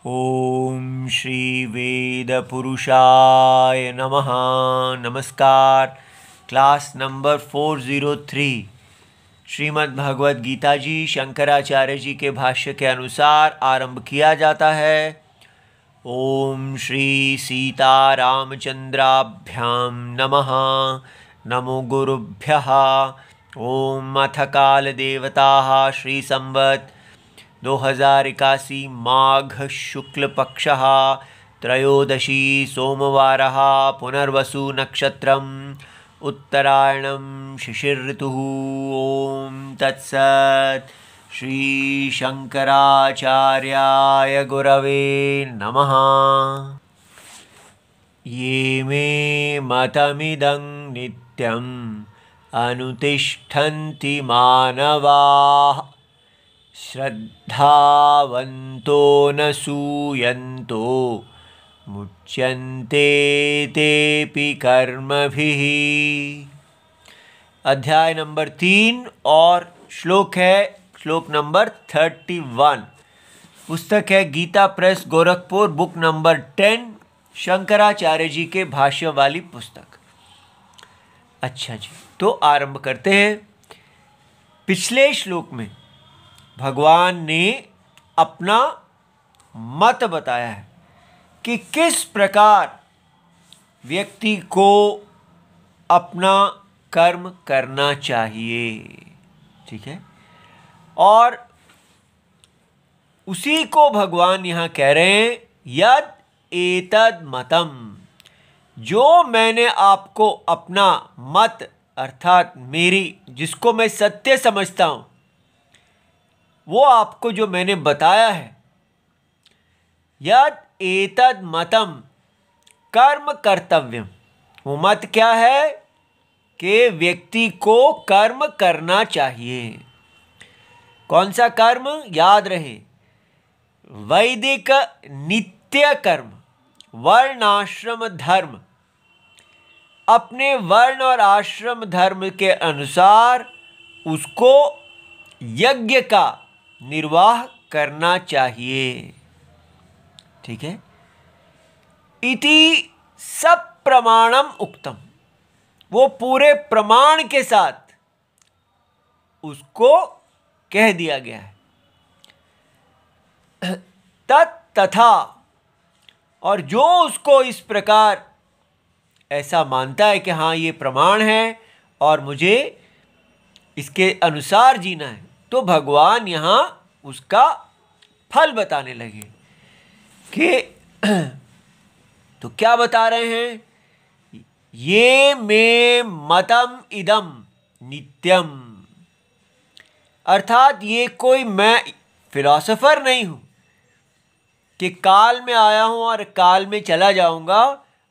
ओम श्री वेद पुरुषाय नमः। नमस्कार। क्लास नंबर 403 श्रीमद् भगवद गीता जी शंकराचार्य जी के भाष्य के अनुसार आरंभ किया जाता है। ओम श्री सीतारामचंद्राभ्याम नमः। नमो गुरुभ्यः। ओम अथ काल देवताः श्री संवत् 2081 माघ शुक्ल पक्षः त्रयोदशी सोमवारः पुनर्वसु नक्षत्रम् उत्तरायणं शिशिर ऋतुः। ओम तत्सत्। श्री शंकराचार्याय गुरवे नमः। ये मे मतमिदं नित्यम् अनुतिष्ठन्ति मानवाः श्रद्धावन्तो न सूयन्तो मुच्यन्ते तेऽपि कर्मभिः। अध्याय नंबर 3 और श्लोक है श्लोक नंबर 31। पुस्तक है Gita press Gorakhpur, book number 10, Shankaracharya ji के भाष्य वाली पुस्तक। अच्छा जी, तो आरंभ करते हैं। पिछले श्लोक में भगवान ने अपना मत बताया है कि किस प्रकार व्यक्ति को अपना कर्म करना चाहिए। ठीक है, और उसी को भगवान यहाँ कह रहे हैं, यद एतद मतम, जो मैंने आपको अपना मत अर्थात मेरी, जिसको मैं सत्य समझता हूँ, वो आपको जो मैंने बताया है, यद एतद मतम कर्म कर्तव्यम, वो मत क्या है कि व्यक्ति को कर्म करना चाहिए। कौन सा कर्म? याद रहे, वैदिक नित्य कर्म, वर्णाश्रम धर्म, अपने वर्ण और आश्रम धर्म के अनुसार उसको यज्ञ का निर्वाह करना चाहिए। ठीक है, इति सब प्रमाणम उक्तम, वो पूरे प्रमाण के साथ उसको कह दिया गया है। तथा, और जो उसको इस प्रकार ऐसा मानता है कि हाँ ये प्रमाण है और मुझे इसके अनुसार जीना है, तो भगवान यहाँ उसका फल बताने लगे कि तो क्या बता रहे हैं? ये मे मतम इदम नित्यम, अर्थात ये कोई मैं फिलॉसफर नहीं हूं कि काल में आया हूं और काल में चला जाऊंगा।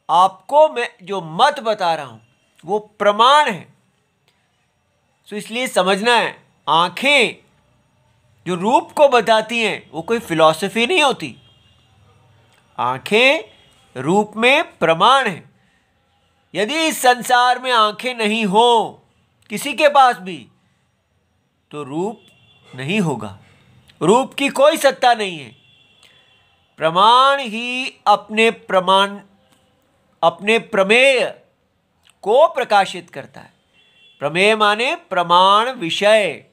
आपको मैं जो मत बता रहा हूं वो प्रमाण है। तो इसलिए समझना है, आंखें जो रूप को बताती हैं वो कोई फिलॉसफी नहीं होती। आंखें रूप में प्रमाण है। यदि इस संसार में आंखें नहीं हो किसी के पास भी, तो रूप नहीं होगा। रूप की कोई सत्ता नहीं है। प्रमाण ही अपने प्रमेय को प्रकाशित करता है। प्रमेय माने प्रमाण विषय,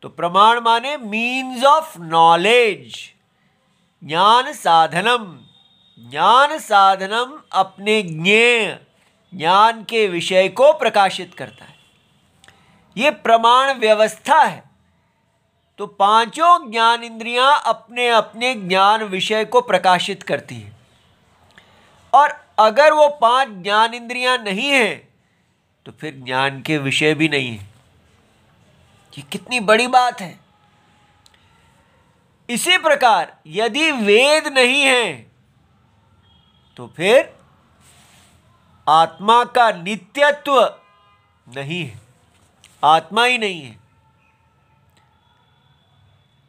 तो प्रमाण माने मीन्स ऑफ नॉलेज, ज्ञान साधनम। ज्ञान साधनम अपने ज्ञेय ज्ञान के विषय को प्रकाशित करता है। ये प्रमाण व्यवस्था है। तो पांचों ज्ञान इंद्रियां अपने अपने ज्ञान विषय को प्रकाशित करती हैं, और अगर वो 5 ज्ञान इंद्रियां नहीं हैं तो फिर ज्ञान के विषय भी नहीं है। ये कितनी बड़ी बात है। इसी प्रकार यदि वेद नहीं है तो फिर आत्मा का नित्यत्व नहीं है, आत्मा ही नहीं है,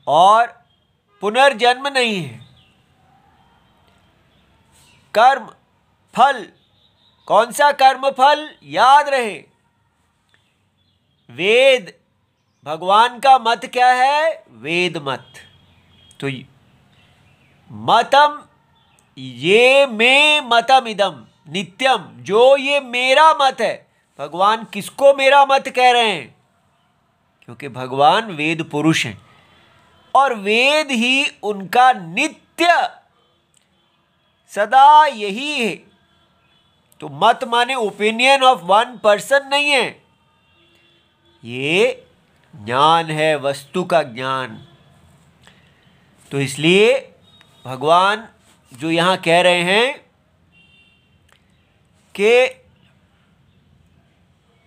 और पुनर्जन्म नहीं है। कर्म फल, कौन सा कर्म फल? याद रहे, वेद, भगवान का मत क्या है? वेद मत। तो मतम ये मे मतम इदम नित्यम, जो ये मेरा मत है। भगवान किसको मेरा मत कह रहे हैं? क्योंकि भगवान वेद पुरुष हैं और वेद ही उनका नित्य सदा यही है। तो मत माने ओपिनियन ऑफ वन पर्सन नहीं है, ये ज्ञान है, वस्तु का ज्ञान। तो इसलिए भगवान जो यहां कह रहे हैं कि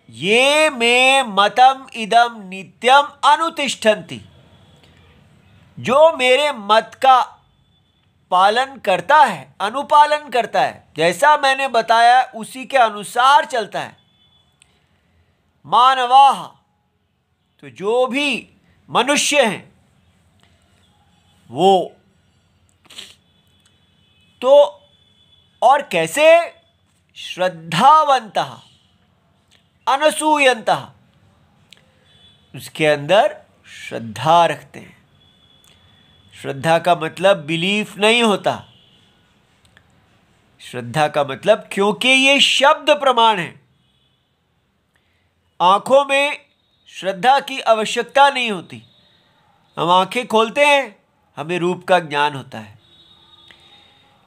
ये मे मतम इदम नित्यम अनुतिष्ठन्ति, जो मेरे मत का पालन करता है, अनुपालन करता है, जैसा मैंने बताया उसी के अनुसार चलता है। मानवाः, तो जो भी मनुष्य हैं वो तो, और कैसे? श्रद्धावन्तः अनसूयन्तः, उसके अंदर श्रद्धा रखते हैं। श्रद्धा का मतलब बिलीफ नहीं होता, श्रद्धा का मतलब, क्योंकि ये शब्द प्रमाण है, आंखों में श्रद्धा की आवश्यकता नहीं होती। हम आंखें खोलते हैं, हमें रूप का ज्ञान होता है,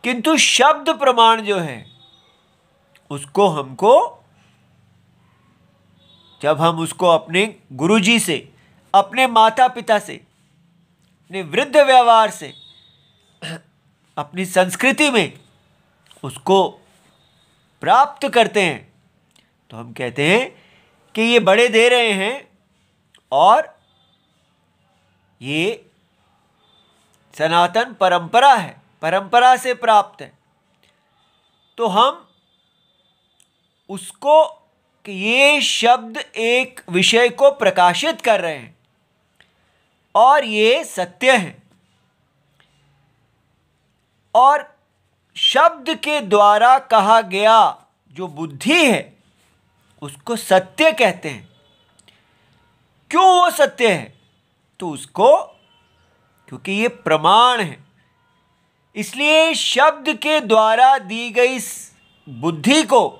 किंतु शब्द प्रमाण जो है उसको हमको, जब हम उसको अपने गुरुजी से, अपने माता पिता से, अपने वृद्ध व्यवहार से, अपनी संस्कृति में उसको प्राप्त करते हैं, तो हम कहते हैं कि ये बड़े दे रहे हैं और ये सनातन परंपरा है, परंपरा से प्राप्त है। तो हम उसको कि ये शब्द एक विषय को प्रकाशित कर रहे हैं और ये सत्य है, और शब्द के द्वारा कहा गया जो बुद्धि है उसको सत्य कहते हैं। क्यों वो सत्य है? तो उसको, क्योंकि ये प्रमाण है, इसलिए शब्द के द्वारा दी गई बुद्धि को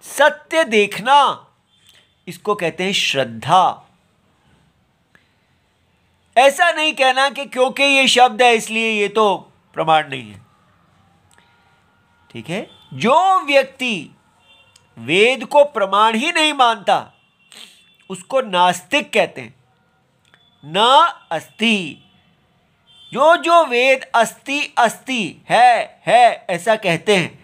सत्य देखना, इसको कहते हैं श्रद्धा। ऐसा नहीं कहना कि क्योंकि ये शब्द है इसलिए ये तो प्रमाण नहीं है। ठीक है, जो व्यक्ति वेद को प्रमाण ही नहीं मानता उसको नास्तिक कहते हैं। न अस्ति, जो वेद अस्ति अस्ति है ऐसा कहते हैं,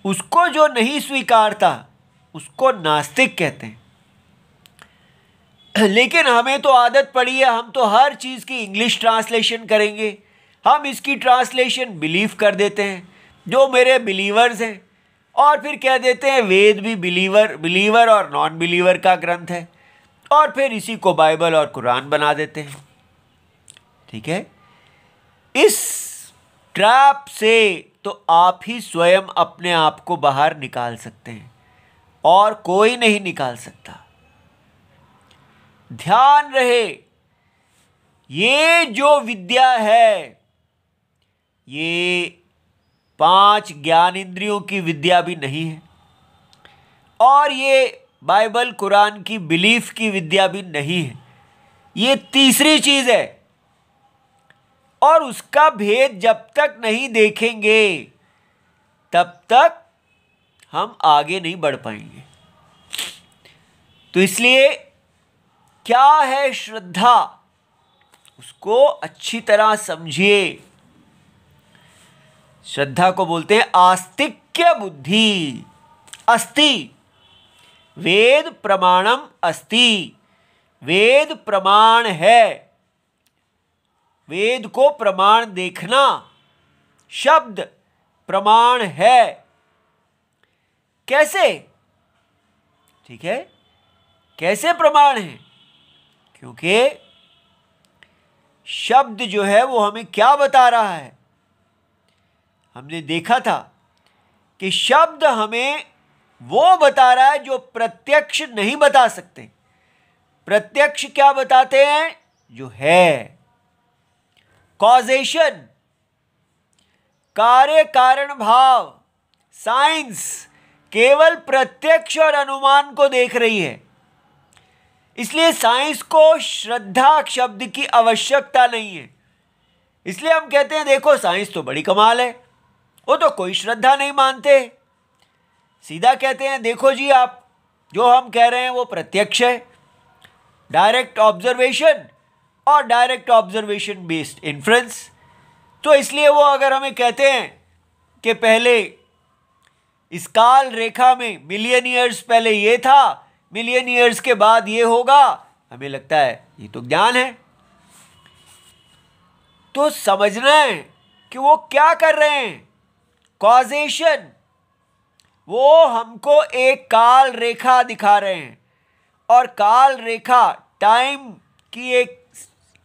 उसको जो नहीं स्वीकारता उसको नास्तिक कहते हैं। लेकिन हमें तो आदत पड़ी है, हम तो हर चीज़ की इंग्लिश ट्रांसलेशन करेंगे, हम इसकी ट्रांसलेशन बिलीव कर देते हैं, जो मेरे बिलीवर्स हैं, और फिर कह देते हैं वेद भी बिलीवर और नॉन बिलीवर का ग्रंथ है, और फिर इसी को बाइबल और कुरान बना देते हैं। ठीक है, इस ट्रैप से तो आप ही स्वयं अपने आप को बाहर निकाल सकते हैं और कोई नहीं निकाल सकता। ध्यान रहे, ये जो विद्या है ये 5 ज्ञानेंद्रियों की विद्या भी नहीं है, और ये बाइबल कुरान की बिलीफ की विद्या भी नहीं है, ये तीसरी चीज है। और उसका भेद जब तक नहीं देखेंगे तब तक हम आगे नहीं बढ़ पाएंगे। तो इसलिए क्या है श्रद्धा, उसको अच्छी तरह समझिए। श्रद्धा को बोलते हैं आस्तिक्य बुद्धि। अस्ति, वेद प्रमाणम अस्ति, वेद प्रमाण है, वेद को प्रमाण देखना, शब्द प्रमाण है। कैसे? ठीक है, कैसे प्रमाण है? क्योंकि शब्द जो है वो हमें क्या बता रहा है? हमने देखा था कि शब्द हमें वो बता रहा है जो प्रत्यक्ष नहीं बता सकते। प्रत्यक्ष क्या बताते हैं? जो है, कॉजेशन, कार्य कारण भाव, साइंस केवल प्रत्यक्ष और अनुमान को देख रही है। इसलिए साइंस को श्रद्धा शब्द की आवश्यकता नहीं है। इसलिए हम कहते हैं देखो साइंस तो बड़ी कमाल है, वो तो कोई श्रद्धा नहीं मानते। सीधा कहते हैं देखो जी, आप जो हम कह रहे हैं वो प्रत्यक्ष है, डायरेक्ट ऑब्जर्वेशन और डायरेक्ट ऑब्जर्वेशन बेस्ड इन्फ्रेंस। तो इसलिए वो अगर हमें कहते हैं कि पहले इस काल रेखा में मिलियन ईयर्स पहले ये था, मिलियन ईयर्स के बाद ये होगा, हमें लगता है ये तो ज्ञान है। तो समझना है कि वो क्या कर रहे हैं, कॉजेशन। वो हमको एक काल रेखा दिखा रहे हैं और काल रेखा टाइम की एक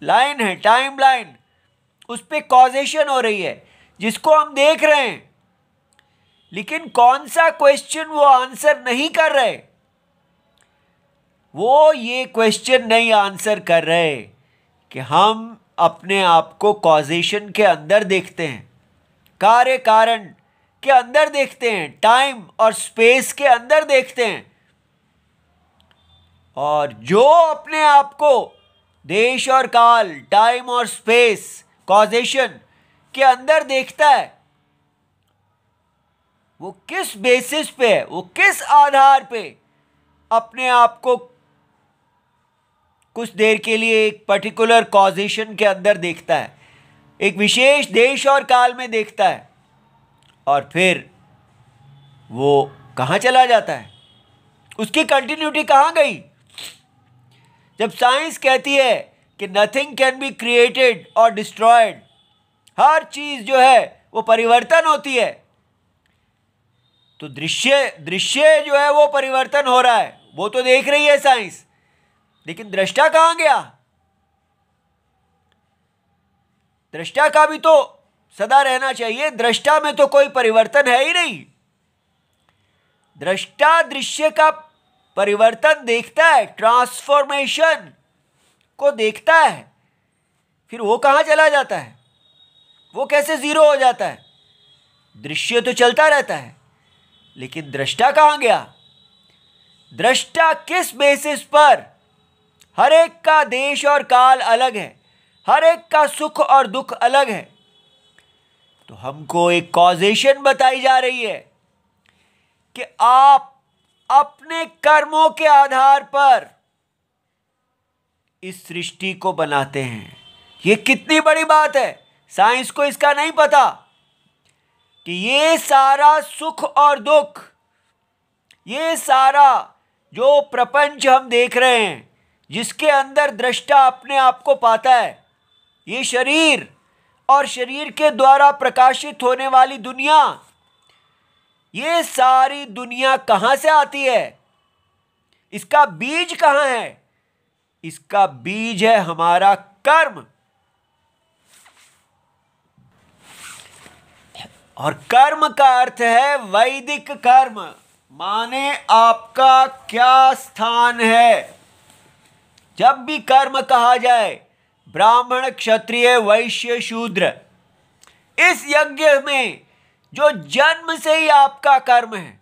लाइन है, टाइम लाइन, उस पर कॉजेशन हो रही है जिसको हम देख रहे हैं। लेकिन कौन सा क्वेश्चन वो आंसर नहीं कर रहे, वो ये क्वेश्चन नहीं आंसर कर रहे कि हम अपने आप को कॉजेशन के अंदर देखते हैं, कार्य कारण के अंदर देखते हैं, टाइम और स्पेस के अंदर देखते हैं। और जो अपने आप को देश और काल, टाइम और स्पेस, कॉजेशन के अंदर देखता है, वो किस बेसिस पे है, वो किस आधार पे अपने आप को कुछ देर के लिए एक पर्टिकुलर कॉजेशन के अंदर देखता है, एक विशेष देश और काल में देखता है, और फिर वो कहाँ चला जाता है, उसकी कंटिन्यूटी कहाँ गई। जब साइंस कहती है कि नथिंग कैन बी क्रिएटेड और डिस्ट्रॉयड, हर चीज जो है वो परिवर्तन होती है, तो दृश्य जो है वो परिवर्तन हो रहा है, वो तो देख रही है साइंस, लेकिन दृष्टा कहां गया। दृष्टा का भी तो सदा रहना चाहिए, दृष्टा में तो कोई परिवर्तन है ही नहीं। दृष्टा दृश्य का परिवर्तन देखता है, ट्रांसफॉर्मेशन को देखता है, फिर वो कहां चला जाता है, वो कैसे जीरो हो जाता है। दृश्य तो चलता रहता है, लेकिन दृष्टा कहां गया। दृष्टा किस बेसिस पर, हर एक का देश और काल अलग है, हर एक का सुख और दुख अलग है, तो हमको एक कॉजेशन बताई जा रही है कि आप अपने कर्मों के आधार पर इस सृष्टि को बनाते हैं। ये कितनी बड़ी बात है, साइंस को इसका नहीं पता कि ये सारा सुख और दुख, ये सारा जो प्रपंच हम देख रहे हैं, जिसके अंदर दृष्टा अपने आप को पाता है, ये शरीर और शरीर के द्वारा प्रकाशित होने वाली दुनिया, ये सारी दुनिया कहां से आती है, इसका बीज कहां है। इसका बीज है हमारा कर्म, और कर्म का अर्थ है वैदिक कर्म, माने आपका क्या स्थान है। जब भी कर्म कहा जाए, ब्राह्मण, क्षत्रिय, वैश्य, शूद्र, इस यज्ञ में जो जन्म से ही आपका कर्म है,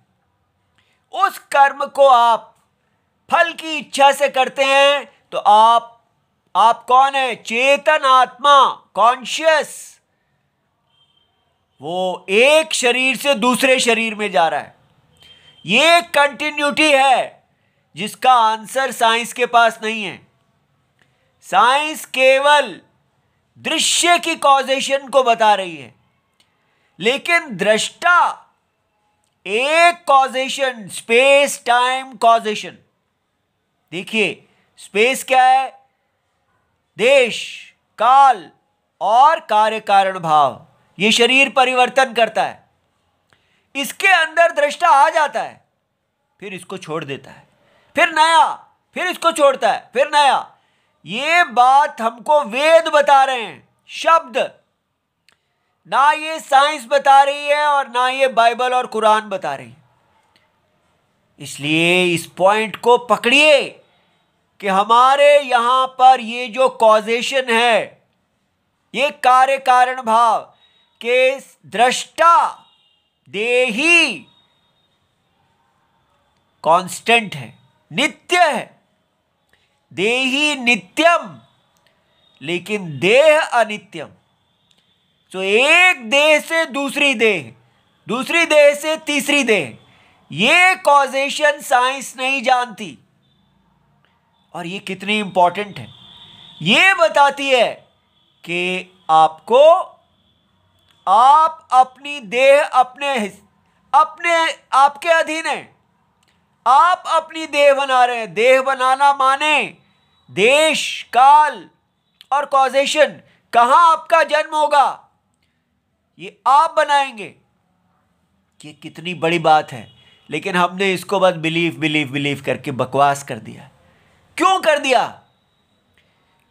उस कर्म को आप फल की इच्छा से करते हैं, तो आप कौन है, चेतन आत्मा, कॉन्शियस। वो एक शरीर से दूसरे शरीर में जा रहा है। ये कंटिन्यूटी है जिसका आंसर साइंस के पास नहीं है। साइंस केवल दृश्य की कॉजेशन को बता रही है, लेकिन दृष्टा एक कॉजेशन, स्पेस टाइम कॉजेशन। देखिए स्पेस क्या है, देश, काल और कार्य कारण भाव, ये शरीर परिवर्तन करता है। इसके अंदर दृष्टा आ जाता है, फिर इसको छोड़ देता है, फिर नया, फिर इसको छोड़ता है, फिर नया। ये बात हमको वेद बता रहे हैं, शब्द, ना ये साइंस बता रही है और ना ये बाइबल और कुरान बता रही है। इसलिए इस पॉइंट को पकड़िए कि हमारे यहां पर ये जो कॉजेशन है, ये कार्य कारण भाव, के दृष्टा देही कांस्टेंट है, नित्य है। देही नित्यम, लेकिन देह अनित्यम। तो एक देह से दूसरी देह, दूसरी देह से तीसरी देह, ये कॉजेशन साइंस नहीं जानती। और ये कितनी इंपॉर्टेंट है, ये बताती है कि आपको, आप अपनी देह अपने आपके अधीन है। आप अपनी देह बना रहे हैं। देह बनाना माने देश, काल और कॉजेशन। कहां आपका जन्म होगा ये आप बनाएंगे। ये कितनी बड़ी बात है, लेकिन हमने इसको बस बिलीव करके बकवास कर दिया। क्यों कर दिया?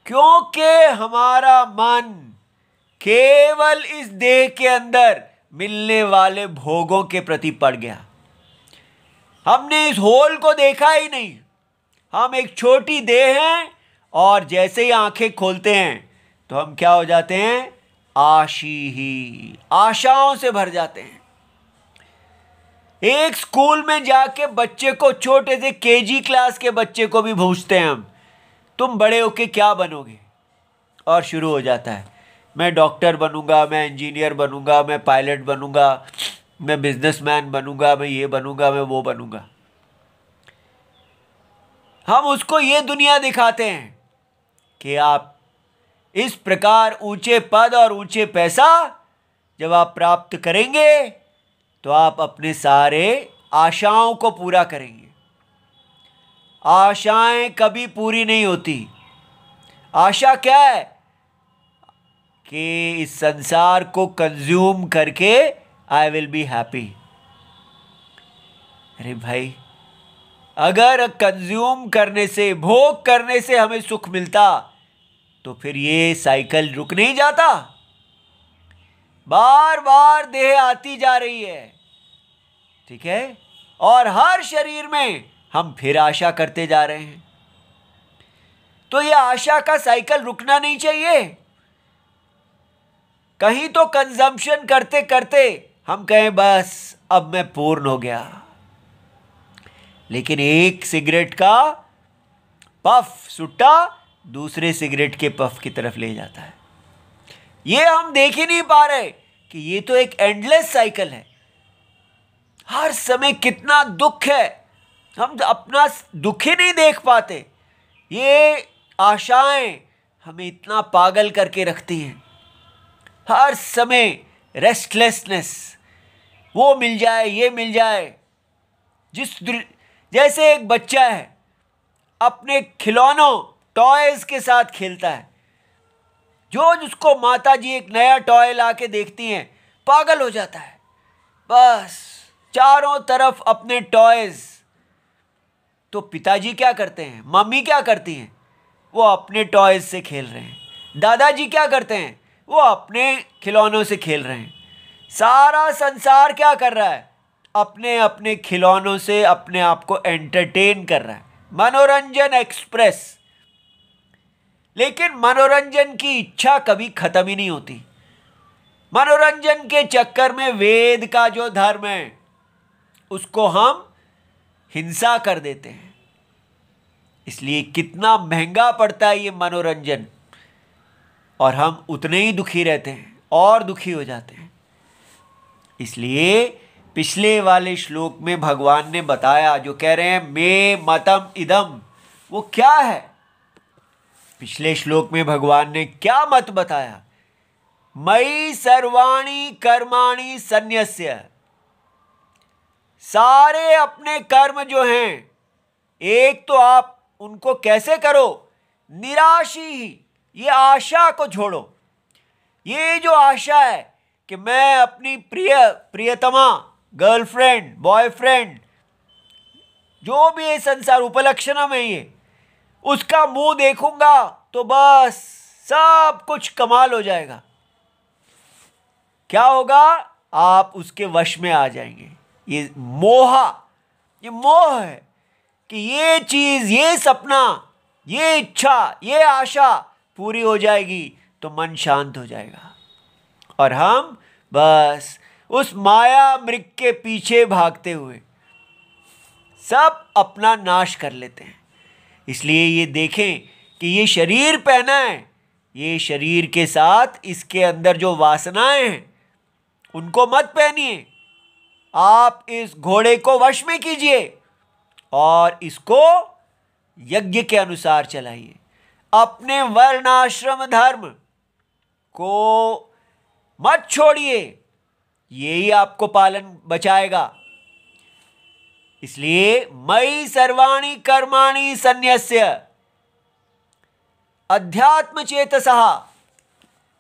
क्योंकि हमारा मन केवल इस देह के अंदर मिलने वाले भोगों के प्रति पड़ गया। हमने इस होल को देखा ही नहीं। हम एक छोटी देह हैं और जैसे ही आंखें खोलते हैं तो हम क्या हो जाते हैं? आशी ही, आशाओं से भर जाते हैं। एक स्कूल में जाके बच्चे को, छोटे से केजी क्लास के बच्चे को भी पूछते हैं हम, तुम बड़े होके क्या बनोगे? और शुरू हो जाता है, मैं डॉक्टर बनूंगा, मैं इंजीनियर बनूंगा, मैं पायलट बनूंगा, मैं बिजनेसमैन बनूंगा, मैं ये बनूंगा, मैं वो बनूंगा। हम उसको ये दुनिया दिखाते हैं कि आप इस प्रकार ऊंचे पद और ऊंचे पैसा जब आप प्राप्त करेंगे तो आप अपने सारे आशाओं को पूरा करेंगे। आशाएं कभी पूरी नहीं होती। आशा क्या है? कि इस संसार को कंज्यूम करके आई विल बी हैप्पी। अरे भाई, अगर कंज्यूम करने से, भोग करने से हमें सुख मिलता तो फिर ये साइकिल रुक नहीं जाता। बार बार देह आती जा रही है, ठीक है, और हर शरीर में हम फिर आशा करते जा रहे हैं। तो ये आशा का साइकिल रुकना नहीं चाहिए। कहीं तो कंजम्पशन करते करते हम कहें बस अब मैं पूर्ण हो गया। लेकिन एक सिगरेट का पफ, सुट्टा दूसरे सिगरेट के पफ की तरफ ले जाता है। ये हम देख ही नहीं पा रहे कि ये तो एक एंडलेस साइकिल है। हर समय कितना दुख है, हम अपना दुख ही नहीं देख पाते। ये आशाएं हमें इतना पागल करके रखती हैं। हर समय रेस्टलेसनेस, वो मिल जाए, ये मिल जाए। जैसे एक बच्चा है अपने खिलौनों, टॉयज के साथ खेलता है। जो जिसको माता जी एक नया टॉय ला के देखती हैं पागल हो जाता है। बस चारों तरफ अपने टॉयज। तो पिताजी क्या करते हैं, मम्मी क्या करती हैं? वो अपने टॉयज से खेल रहे हैं। दादाजी क्या करते हैं? वो अपने खिलौनों से खेल रहे हैं। सारा संसार क्या कर रहा है? अपने अपने खिलौनों से अपने आप को एंटरटेन कर रहा है, मनोरंजन एक्सप्रेस। लेकिन मनोरंजन की इच्छा कभी खत्म ही नहीं होती। मनोरंजन के चक्कर में वेद का जो धर्म है उसको हम हिंसा कर देते हैं। इसलिए कितना महंगा पड़ता है ये मनोरंजन, और हम उतने ही दुखी रहते हैं और दुखी हो जाते हैं। इसलिए पिछले वाले श्लोक में भगवान ने बताया, जो कह रहे हैं मे मतम इदम, वो क्या है? पिछले श्लोक में भगवान ने क्या मत बताया? मयि सर्वाणि कर्माणि सन्न्यस्य। सारे अपने कर्म जो हैं, एक तो आप उनको कैसे करो? निराशी ही, ये आशा को छोड़ो। ये जो आशा है कि मैं अपनी प्रियतमा, गर्लफ्रेंड, बॉयफ्रेंड, जो भी ये संसार उपलक्षण में ये, उसका मुंह देखूंगा तो बस सब कुछ कमाल हो जाएगा। क्या होगा? आप उसके वश में आ जाएंगे। ये मोह है कि ये चीज, ये सपना, ये इच्छा, ये आशा पूरी हो जाएगी तो मन शांत हो जाएगा और हम बस उस माया मृग के पीछे भागते हुए सब अपना नाश कर लेते हैं। इसलिए ये देखें कि ये शरीर पहना है, ये शरीर के साथ इसके अंदर जो वासनाएं हैं उनको मत पहनिए। आप इस घोड़े को वश में कीजिए और इसको यज्ञ के अनुसार चलाइए। अपने वर्णाश्रम धर्म को मत छोड़िए, यही आपको पालन बचाएगा। इसलिए मयि सर्वाणि कर्माणि सन्न्यस्य अध्यात्म चेतसः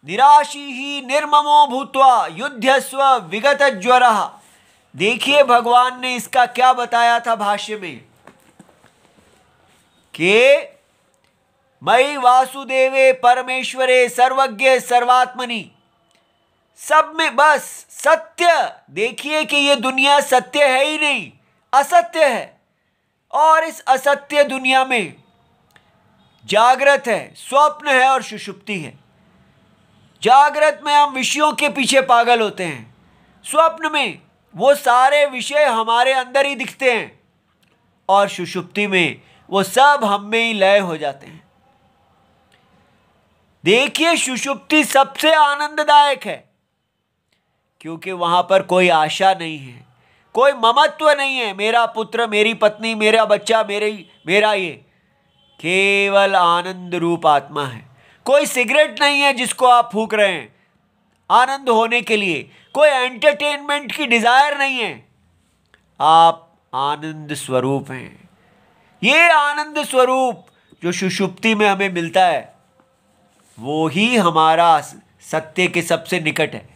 निराशी ही निर्ममो भूत्वा युध्यस्व विगत ज्वरः। देखिए भगवान ने इसका क्या बताया था भाष्य में कि मयि वासुदेवे परमेश्वरे सर्वज्ञ सर्वात्मनि, सब में बस सत्य। देखिए कि ये दुनिया सत्य है ही नहीं, असत्य है। और इस असत्य दुनिया में जागृत है, स्वप्न है और सुषुप्ति है। जागृत में हम विषयों के पीछे पागल होते हैं, स्वप्न में वो सारे विषय हमारे अंदर ही दिखते हैं और सुषुप्ति में वो सब हम में ही लय हो जाते हैं। देखिए सुषुप्ति सबसे आनंददायक है क्योंकि वहां पर कोई आशा नहीं है, कोई ममत्व नहीं है, मेरा पुत्र, मेरी पत्नी, मेरा बच्चा, मेरा ये केवल आनंद रूप आत्मा है। कोई सिगरेट नहीं है जिसको आप फूंक रहे हैं आनंद होने के लिए, कोई एंटरटेनमेंट की डिजायर नहीं है। आप आनंद स्वरूप हैं। ये आनंद स्वरूप जो सुषुप्ति में हमें मिलता है वो ही हमारा सत्य के सबसे निकट है।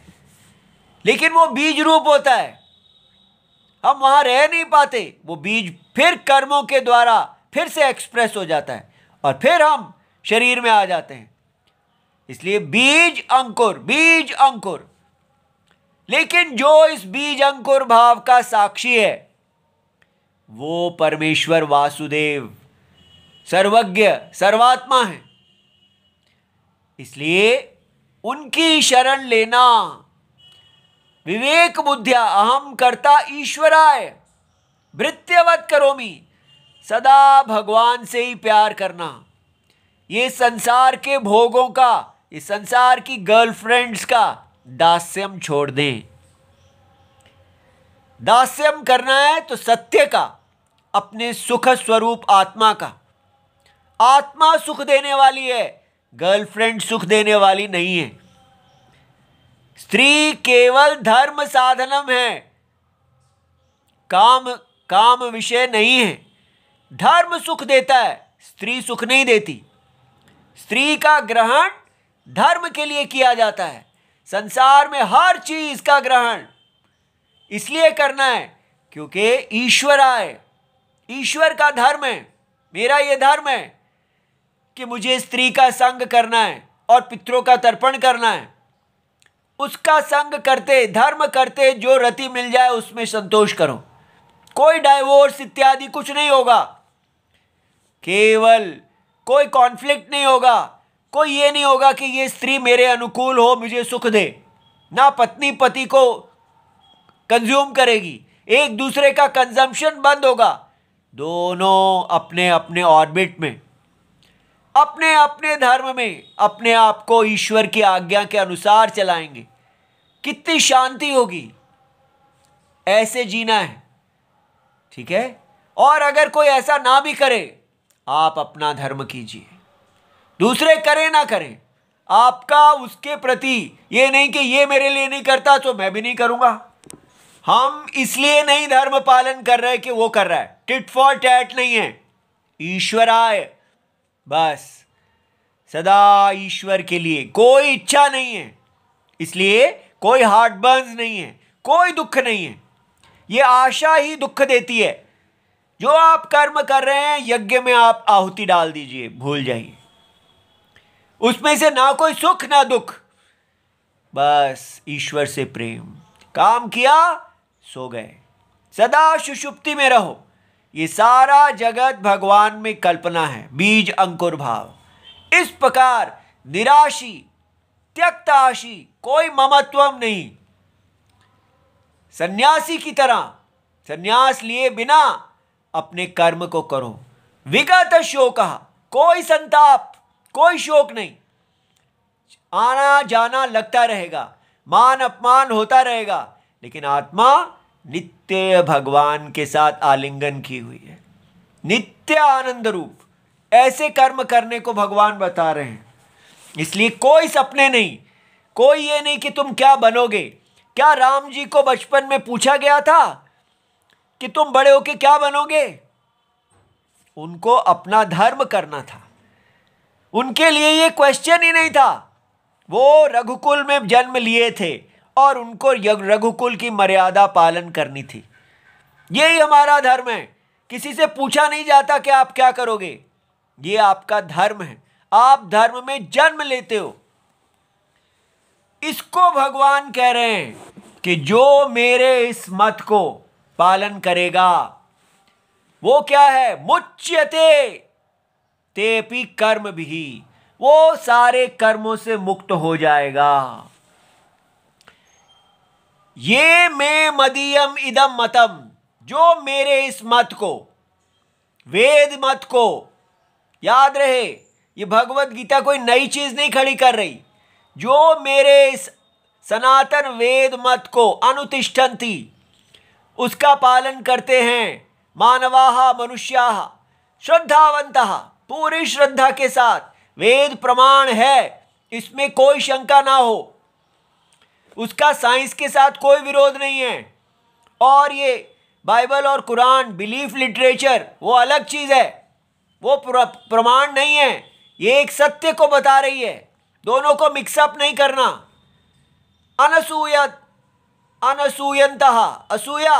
लेकिन वो बीज रूप होता है, हम वहां रह नहीं पाते। वो बीज फिर कर्मों के द्वारा फिर से एक्सप्रेस हो जाता है और फिर हम शरीर में आ जाते हैं। इसलिए बीज अंकुर, बीज अंकुर। लेकिन जो इस बीज अंकुर भाव का साक्षी है वो परमेश्वर वासुदेव सर्वज्ञ सर्वात्मा है। इसलिए उनकी शरण लेना, विवेक बुद्धिया अहम कर्ता ईश्वराय भृत्यवत करोमि, सदा भगवान से ही प्यार करना। ये संसार के भोगों का, ये संसार की गर्लफ्रेंड्स का दास्यम छोड़ दें। दास्यम करना है तो सत्य का, अपने सुख स्वरूप आत्मा का। आत्मा सुख देने वाली है, गर्लफ्रेंड सुख देने वाली नहीं है। स्त्री केवल धर्म साधनम है, काम विषय नहीं है। धर्म सुख देता है, स्त्री सुख नहीं देती। स्त्री का ग्रहण धर्म के लिए किया जाता है। संसार में हर चीज का ग्रहण इसलिए करना है क्योंकि ईश्वर आए, ईश्वर का धर्म है। मेरा यह धर्म है कि मुझे स्त्री का संग करना है और पितरों का तर्पण करना है। उसका संग करते, धर्म करते जो रति मिल जाए उसमें संतोष करो। कोई डाइवोर्स इत्यादि कुछ नहीं होगा, केवल कोई कॉन्फ्लिक्ट नहीं होगा। कोई ये नहीं होगा कि ये स्त्री मेरे अनुकूल हो, मुझे सुख दे। ना पत्नी पति को कंज्यूम करेगी, एक दूसरे का कंजम्पशन बंद होगा। दोनों अपने अपने ऑर्बिट में, अपने अपने धर्म में अपने आप को ईश्वर की आज्ञा के अनुसार चलाएंगे। कितनी शांति होगी। ऐसे जीना है, ठीक है। और अगर कोई ऐसा ना भी करे, आप अपना धर्म कीजिए, दूसरे करें ना करें, आपका उसके प्रति ये नहीं कि ये मेरे लिए नहीं करता तो मैं भी नहीं करूंगा। हम इसलिए नहीं धर्म पालन कर रहे कि वो कर रहा है, टिट फॉर टैट नहीं है। ईश्वर आए, बस सदा ईश्वर के लिए, कोई इच्छा नहीं है। इसलिए कोई हार्ट बर्न्स नहीं है, कोई दुख नहीं है। ये आशा ही दुख देती है। जो आप कर्म कर रहे हैं, यज्ञ में आप आहुति डाल दीजिए, भूल जाइए। उसमें से ना कोई सुख ना दुख, बस ईश्वर से प्रेम। काम किया, सो गए, सदा सुषुप्ति में रहो। ये सारा जगत भगवान में कल्पना है, बीज अंकुर भाव। इस प्रकार निराशी, त्यक्ताशी, कोई ममत्वम नहीं, सन्यासी की तरह सन्यास लिए बिना अपने कर्म को करो। विगत शोकः, कोई संताप, कोई शोक नहीं। आना जाना लगता रहेगा, मान अपमान होता रहेगा, लेकिन आत्मा नित्य भगवान के साथ आलिंगन की हुई है, नित्य आनंद रूप। ऐसे कर्म करने को भगवान बता रहे हैं। इसलिए कोई सपने नहीं, कोई ये नहीं कि तुम क्या बनोगे। क्या राम जी को बचपन में पूछा गया था कि तुम बड़े होके क्या बनोगे? उनको अपना धर्म करना था, उनके लिए ये क्वेश्चन ही नहीं था। वो रघुकुल में जन्म लिए थे और उनको रघुकुल की मर्यादा पालन करनी थी। यही हमारा धर्म है। किसी से पूछा नहीं जाता कि आप क्या करोगे, ये आपका धर्म है, आप धर्म में जन्म लेते हो। इसको भगवान कह रहे हैं कि जो मेरे इस मत को पालन करेगा वो क्या है, मुच्यते तेपि कर्म भी, वो सारे कर्मों से मुक्त हो जाएगा। ये मे मदीयम इदम मतम, जो मेरे इस मत को, वेद मत को, याद रहे ये भगवत गीता कोई नई चीज नहीं खड़ी कर रही, जो मेरे इस सनातन वेद मत को अनुतिष्ठन्ति, उसका पालन करते हैं, मानवाः मनुष्याः श्रद्धावन्तः, पूरी श्रद्धा के साथ, वेद प्रमाण है, इसमें कोई शंका ना हो, उसका साइंस के साथ कोई विरोध नहीं है। और ये बाइबल और कुरान बिलीफ लिटरेचर वो अलग चीज है, वो प्रमाण नहीं है, ये एक सत्य को बता रही है, दोनों को मिक्सअप नहीं करना। अनसूयन्तः असूया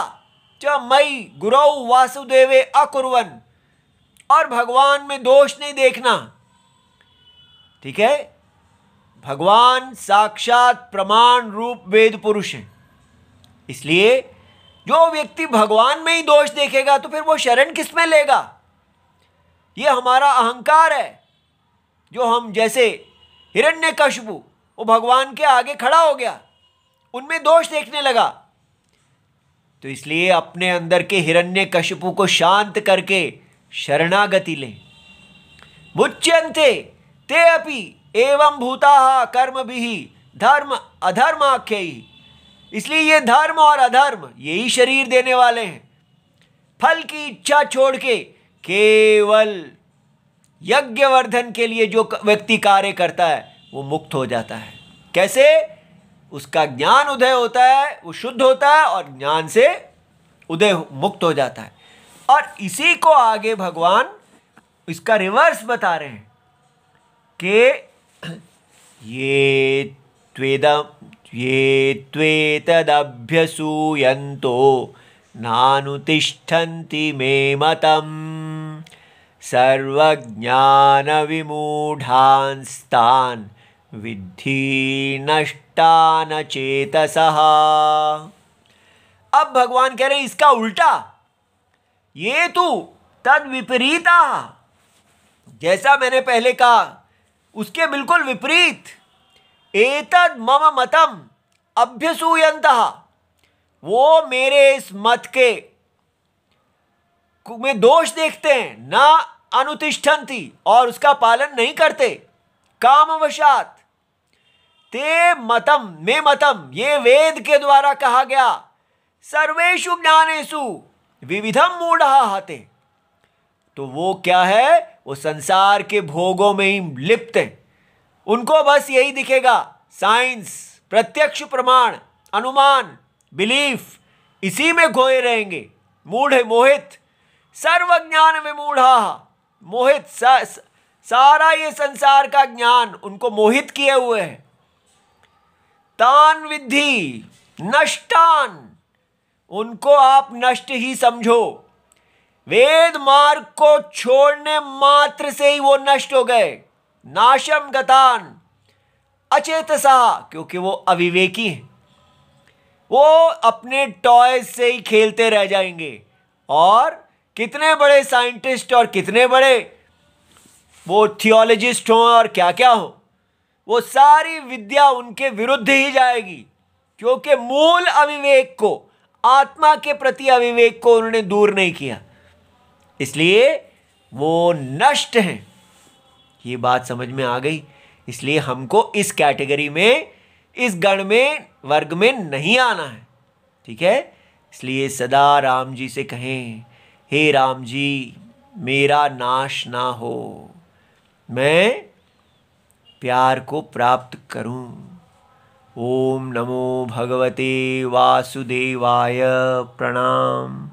च मयि गुरौ वासुदेवे अकुर्वन्, और भगवान में दोष नहीं देखना। ठीक है, भगवान साक्षात प्रमाण रूप वेद पुरुष हैं, इसलिए जो व्यक्ति भगवान में ही दोष देखेगा तो फिर वो शरण किस में लेगा? ये हमारा अहंकार है, जो हम जैसे हिरण्यकशिपु, वो भगवान के आगे खड़ा हो गया, उनमें दोष देखने लगा। तो इसलिए अपने अंदर के हिरण्यकशिपु को शांत करके शरणागति लें। मुच्यन्ते ते अपि एवं भूताः कर्मभिः धर्म अधर्माख्यैः, इसलिए ये धर्म और अधर्म यही शरीर देने वाले हैं। फल की इच्छा छोड़ के केवल यज्ञवर्धन के लिए जो व्यक्ति कार्य करता है वो मुक्त हो जाता है। कैसे? उसका ज्ञान उदय होता है, वो शुद्ध होता है और ज्ञान से उदय मुक्त हो जाता है। और इसी को आगे भगवान इसका रिवर्स बता रहे हैं कि ये त्वेतदभ्यसूयन्तो नानुतिष्ठन्ति मे मतम् सर्वज्ञानविमूढांस्तान् विद्धि नष्टान चेतसः। अब भगवान कह रहे हैं इसका उल्टा, ये तू तद विपरीता, जैसा मैंने पहले कहा उसके बिल्कुल विपरीत। एतद मम मतम अभ्यसूयन्तः, वो मेरे इस मत के में दोष देखते हैं, ना अनुतिष्ठन्ति, और उसका पालन नहीं करते कामवशात। ते मतम मे मतम, ये वेद के द्वारा कहा गया, सर्वेषु ज्ञानेषु विविधम मूढ़ः हते, तो वो क्या है, वो संसार के भोगों में ही लिप्त हैं। उनको बस यही दिखेगा, साइंस, प्रत्यक्ष प्रमाण, अनुमान, बिलीफ, इसी में खोए रहेंगे, मूढ़ मोहित। सर्वज्ञान विमूढ़ा, मोहित, सारा ये संसार का ज्ञान उनको मोहित किए हुए है। तान विद्धि नष्टान, उनको आप नष्ट ही समझो। वेद मार्ग को छोड़ने मात्र से ही वो नष्ट हो गए। नाशम गतान अचेतसा, क्योंकि वो अविवेकी हैं, वो अपने टॉयज से ही खेलते रह जाएंगे। और कितने बड़े साइंटिस्ट और कितने बड़े वो थियोलॉजिस्ट हों और क्या क्या हो, वो सारी विद्या उनके विरुद्ध ही जाएगी, क्योंकि मूल अविवेक को आत्मा के प्रति अविवेक को उन्होंने दूर नहीं किया, इसलिए वो नष्ट हैं। ये बात समझ में आ गई। इसलिए हमको इस कैटेगरी में, इस गण में, वर्ग में नहीं आना है। ठीक है। इसलिए सदा राम जी से कहें, हे राम जी मेरा नाश ना हो, मैं प्यार को प्राप्त करूं। ओम नमो भगवते वासुदेवाय। प्रणाम।